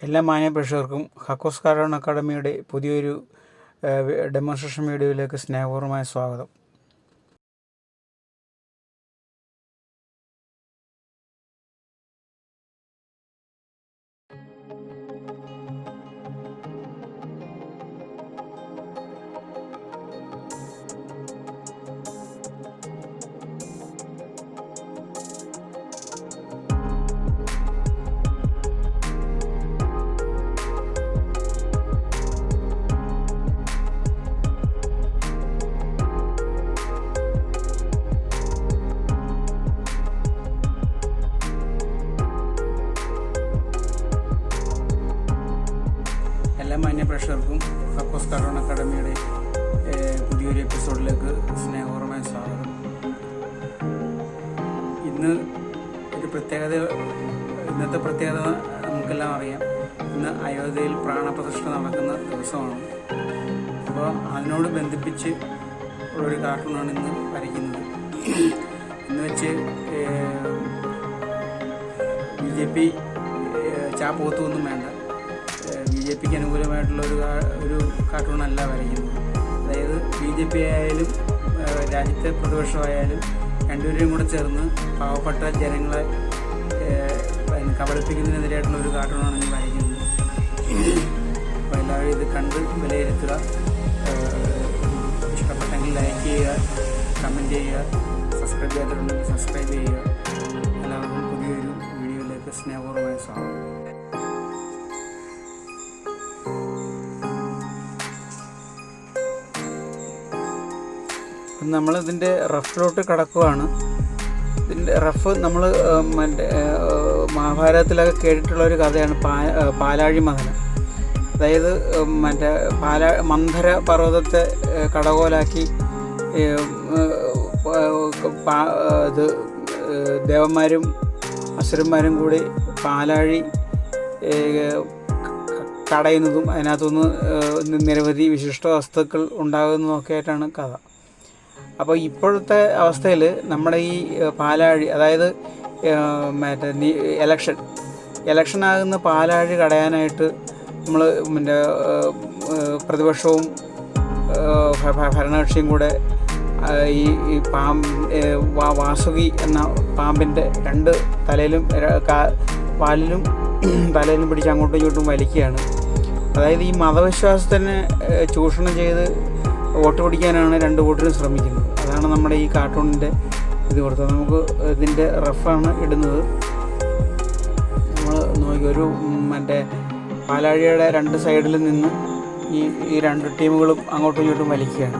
എല്ലാ മാന്യ പ്രേക്ഷകർക്കും ഹക്കോസ് കാർട്ടൂൺ അക്കാഡമിയുടെ പുതിയൊരു ഡെമോൺസ്ട്രേഷൻ വീഡിയോയിലേക്ക് സ്നേഹപൂർവ്വമായ സ്വാഗതം. എല്ലാ മാന്യ പ്രേക്ഷകർക്കും ഹക്കോസ് കാർട്ടൂൺ അക്കാഡമിയുടെ പുതിയൊരു എപ്പിസോഡിലേക്ക് സ്നേഹപൂർവ്വമായ സ്വാഗതം. ഇന്നത്തെ പ്രത്യേകത നമുക്കെല്ലാം അറിയാം. ഇന്ന് അയോധ്യയിൽ പ്രാണപ്രതിഷ്ഠ നടക്കുന്ന ദിവസമാണ്. അപ്പോൾ അതിനോട് ബന്ധിപ്പിച്ച് ഉള്ളൊരു കാർട്ടൂണാണ് ഇന്ന് വരയ്ക്കുന്നത്. എന്ന് വെച്ച് BJP ചാപ്പോത്തൊന്നും വേണ്ട. BJPക്ക് അനുകൂലമായിട്ടുള്ള ഒരു കാർട്ടൂണല്ല വരയ്ക്കുന്നത്. അതായത് BJP ആയാലും രാജ്യത്തെ പ്രതിപക്ഷമായാലും രണ്ടുപേരും കൂടെ ചേർന്ന് പാവപ്പെട്ട ജനങ്ങളെ കബളിപ്പിക്കുന്നതിനെതിരായിട്ടുള്ള ഒരു കാർട്ടൂണാണ് ഇന്ന് വരയ്ക്കുന്നത്. അപ്പോൾ എല്ലാവരും ഇത് കണ്ട് വിലയിരുത്തുക. ഇഷ്ടപ്പെട്ടെങ്കിൽ ലൈക്ക് ചെയ്യുക, കമൻറ്റ് ചെയ്യുക, സബ്സ്ക്രൈബ് ചെയ്യാത്തവരുണ്ടെങ്കിൽ സബ്സ്ക്രൈബ് ചെയ്യുക. എല്ലാവർക്കും പുതിയൊരു വീഡിയോയിലേക്ക് സ്നേഹപൂർവ്വമായ സ്വാഗതം. നമ്മളിതിൻ്റെ റഫിലോട്ട് കടക്കുകയാണ്. ഇതിൻ്റെ റഫ് നമ്മൾ മഹാഭാരതത്തിലൊക്കെ കേട്ടിട്ടുള്ള ഒരു കഥയാണ് പാലാഴി മഥനം. അതായത് മന്ധര പർവ്വതത്തെ കടകോലാക്കി ഇത് ദേവന്മാരും അസുരന്മാരും കൂടി പാലാഴി കടയുന്നതും അതിനകത്തുനിന്ന് നിരവധി വിശിഷ്ട വസ്തുക്കൾ ഉണ്ടാകുന്നതൊക്കെ ആയിട്ടാണ് കഥ. അപ്പോൾ ഇപ്പോഴത്തെ അവസ്ഥയിൽ നമ്മുടെ ഈ പാലാഴി, അതായത് ഇലക്ഷനാകുന്ന പാലാഴി കടയാനായിട്ട് നമ്മൾ പ്രതിപക്ഷവും ഭരണകക്ഷിയും കൂടെ ഈ വാസുകി എന്ന പാമ്പിൻ്റെ രണ്ട് വാലിലും തലയിലും പിടിച്ച് അങ്ങോട്ടും ഇങ്ങോട്ടും വലിക്കുകയാണ്. അതായത് ഈ മതവിശ്വാസത്തിനെ ചൂഷണം ചെയ്ത് വോട്ട് പിടിക്കാനാണ് രണ്ട് കൂട്ടരും ശ്രമിക്കുന്നത്. അതാണ് നമ്മുടെ ഈ കാർട്ടൂണിൻ്റെ ഇത് കൊടുത്തത്. നമുക്ക് ഇതിൻ്റെ റഫാണ് ഇടുന്നത്. നമ്മൾ നോക്കി ഒരു പാലാഴിയുടെ രണ്ട് സൈഡിൽ നിന്ന് ഈ രണ്ട് ടീമുകളും അങ്ങോട്ടും ഇങ്ങോട്ടും വലിക്കുകയാണ്.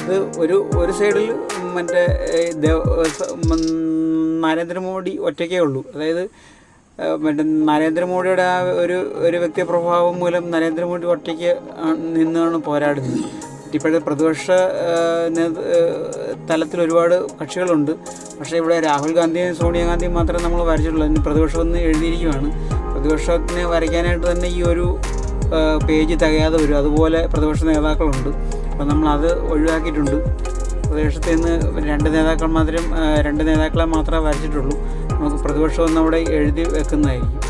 ഇത് ഒരു സൈഡിൽ നരേന്ദ്രമോദി ഒറ്റയ്ക്കേ ഉള്ളൂ. അതായത് നരേന്ദ്രമോദിയുടെ ആ ഒരു വ്യക്തിപ്രഭാവം മൂലം നരേന്ദ്രമോദി ഒറ്റയ്ക്ക് നിന്നാണ് പോരാടുന്നത്. ഇപ്പോഴത്തെ പ്രതിപക്ഷ തലത്തിൽ ഒരുപാട് കക്ഷികളുണ്ട്. പക്ഷേ ഇവിടെ രാഹുൽ ഗാന്ധിയും സോണിയാഗാന്ധിയും മാത്രമേ നമ്മൾ വരച്ചിട്ടുള്ളൂ. അതിന് പ്രതിപക്ഷമെന്ന് എഴുതിയിരിക്കുകയാണ്. പ്രതിപക്ഷത്തിനെ വരയ്ക്കാനായിട്ട് തന്നെ ഈ ഒരു പേജ് തികയാതെ വരും. അതുപോലെ പ്രതിപക്ഷ നേതാക്കളുണ്ട്. അപ്പോൾ നമ്മളത് ഒഴിവാക്കിയിട്ടുണ്ട്. പ്രദേശത്ത് നിന്ന് രണ്ട് നേതാക്കളെ മാത്രമേ വരച്ചിട്ടുള്ളൂ. നമുക്ക് പ്രതിപക്ഷമൊന്നും അവിടെ എഴുതി വെക്കുന്നതായിരിക്കും.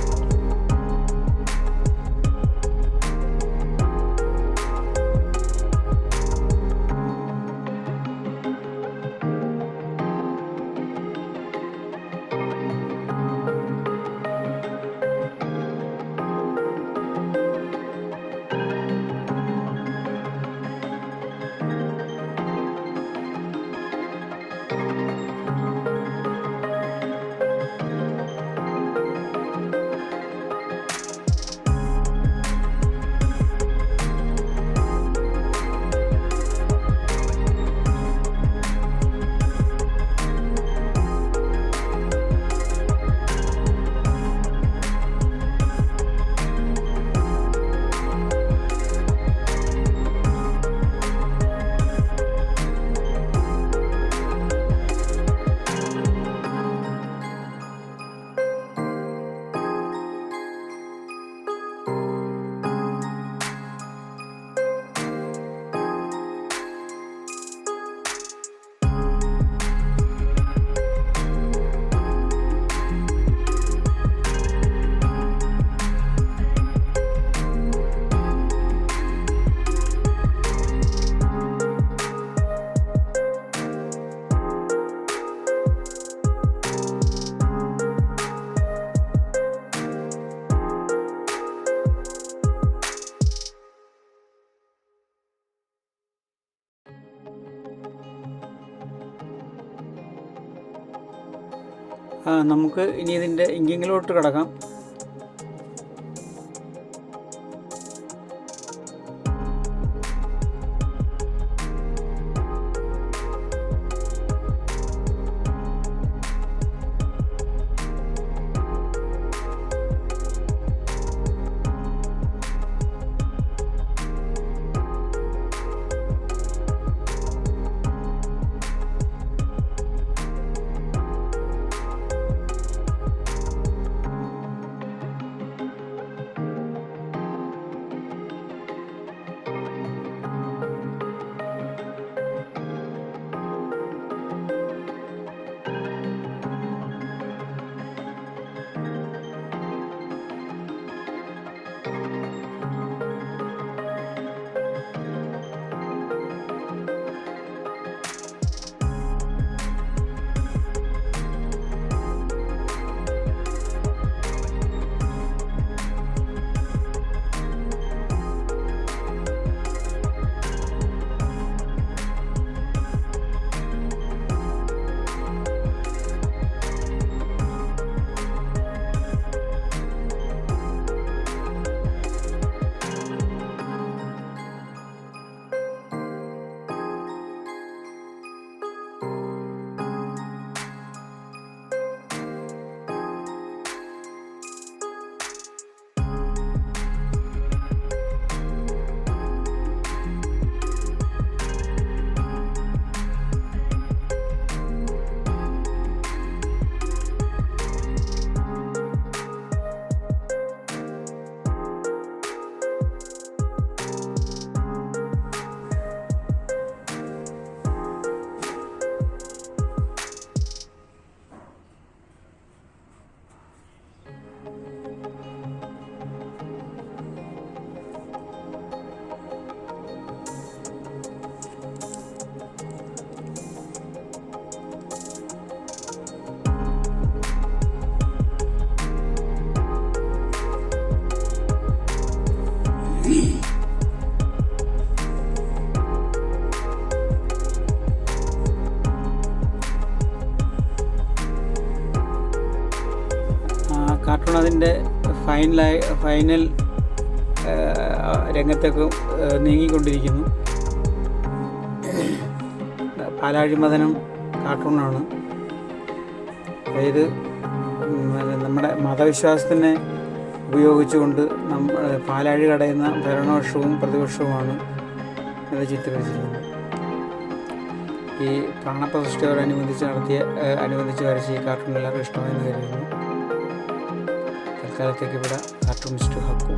നമുക്ക് ഇനി ഇതിൻ്റെ ഇങ്കിങ്ങിലോട്ട് കിടക്കാം. കാർട്ടൂൺ അതിൻ്റെ ഫൈനൽ രംഗത്തേക്ക് നീങ്ങിക്കൊണ്ടിരിക്കുന്നു. പാലാഴിമദനം കാർട്ടൂണാണ്. അതായത് നമ്മുടെ മതവിശ്വാസത്തിനെ ഉപയോഗിച്ചുകൊണ്ട് പാലാഴി കടയുന്ന ഭരണപക്ഷവും പ്രതിപക്ഷവുമാണ് ഇത് ചിത്രീകരിച്ചിരിക്കുന്നത്. ഈ പ്രാണപ്രതിഷ്ഠയോടനുബന്ധിച്ച് വരച്ച ഈ കാർട്ടൂൺ എല്ലാവർക്കും ഇഷ്ടമായെന്ന് കരുതുന്നു. തൽക്കാലത്തേക്ക് ഇവിടെ കാർട്ടൂണിസ്റ്റ് ഹക്കു.